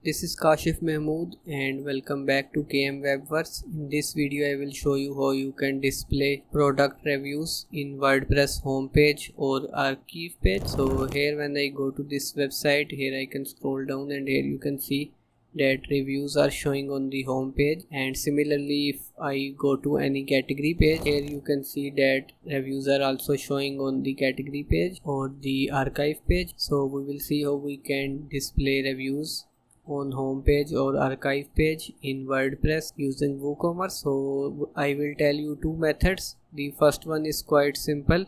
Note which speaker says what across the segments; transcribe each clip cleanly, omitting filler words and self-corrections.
Speaker 1: This is Kashif Mahmood and welcome back to KM Webverse. In this video I will show you how you can display product reviews in WordPress homepage or archive page. So here when I go to this website, here I can scroll down and here you can see that reviews are showing on the home page, and similarly if I go to any category page, here you can see that reviews are also showing on the category page or the archive page. So we will see how we can display reviews on home page or archive page in WordPress using WooCommerce. So I will tell you two methods. The first one is quite simple,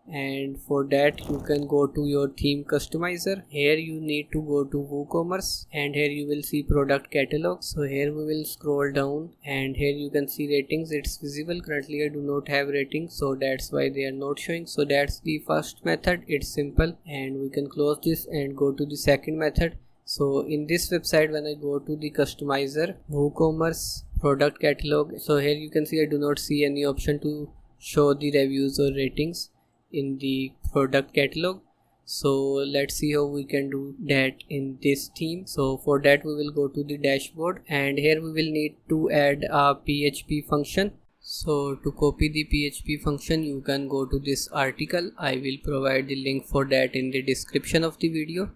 Speaker 1: and for that you can go to your theme customizer. Here you need to go to WooCommerce and here you will see product catalog. So here we will scroll down and here you can see ratings. It's visible. Currently I do not have ratings, so that's why they are not showing. So that's the first method. It's simple, and we can close this and go to the second method. So in this website, when I go to the customizer, WooCommerce product catalog, so here you can see I do not see any option to show the reviews or ratings in the product catalog. So let's see how we can do that in this theme. So for that we will go to the dashboard, and here we will need to add a PHP function. So to copy the PHP function, you can go to this article. I will provide the link for that in the description of the video.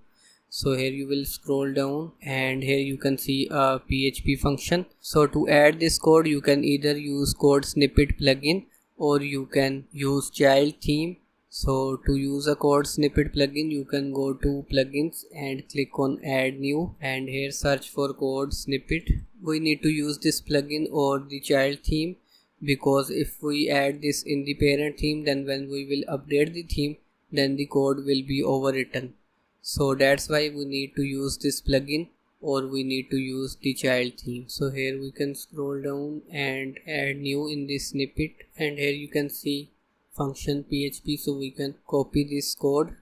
Speaker 1: So here you will scroll down and here you can see a PHP function. So to add this code, you can either use code snippet plugin or you can use child theme. So to use a code snippet plugin, you can go to plugins and click on add new, and here search for code snippet. We need to use this plugin or the child theme, because if we add this in the parent theme, then when we will update the theme, then the code will be overwritten. So that's why we need to use this plugin or we need to use the child theme. So here we can scroll down and add new in this snippet, and here you can see function PHP. So we can copy this code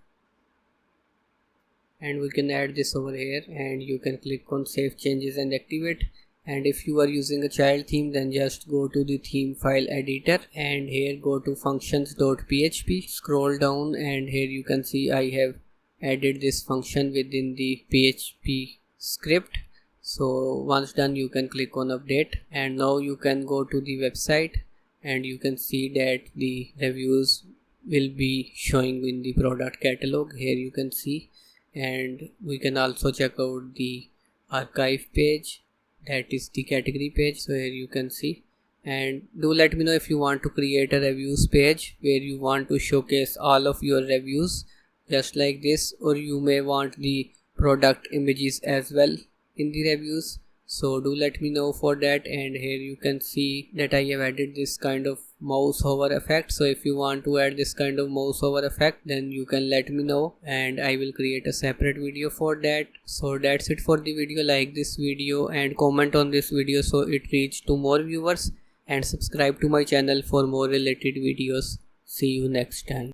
Speaker 1: and we can add this over here, and you can click on save changes and activate. And if you are using a child theme, then just go to the theme file editor and here go to functions.php, scroll down and here you can see I have added this function within the PHP script. So once done, you can click on update, and now you can go to the website and you can see that the reviews will be showing in the product catalog. Here you can see, and we can also check out the archive page, that is the category page. So here you can see, and do let me know if you want to create a reviews page where you want to showcase all of your reviews just like this, or you may want the product images as well in the reviews. So do let me know for that. And here you can see that I have added this kind of mouse hover effect. So if you want to add this kind of mouse hover effect, then you can let me know and I will create a separate video for that. So that's it for the video. Like this video and comment on this video so it reaches to more viewers, and subscribe to my channel for more related videos. See you next time.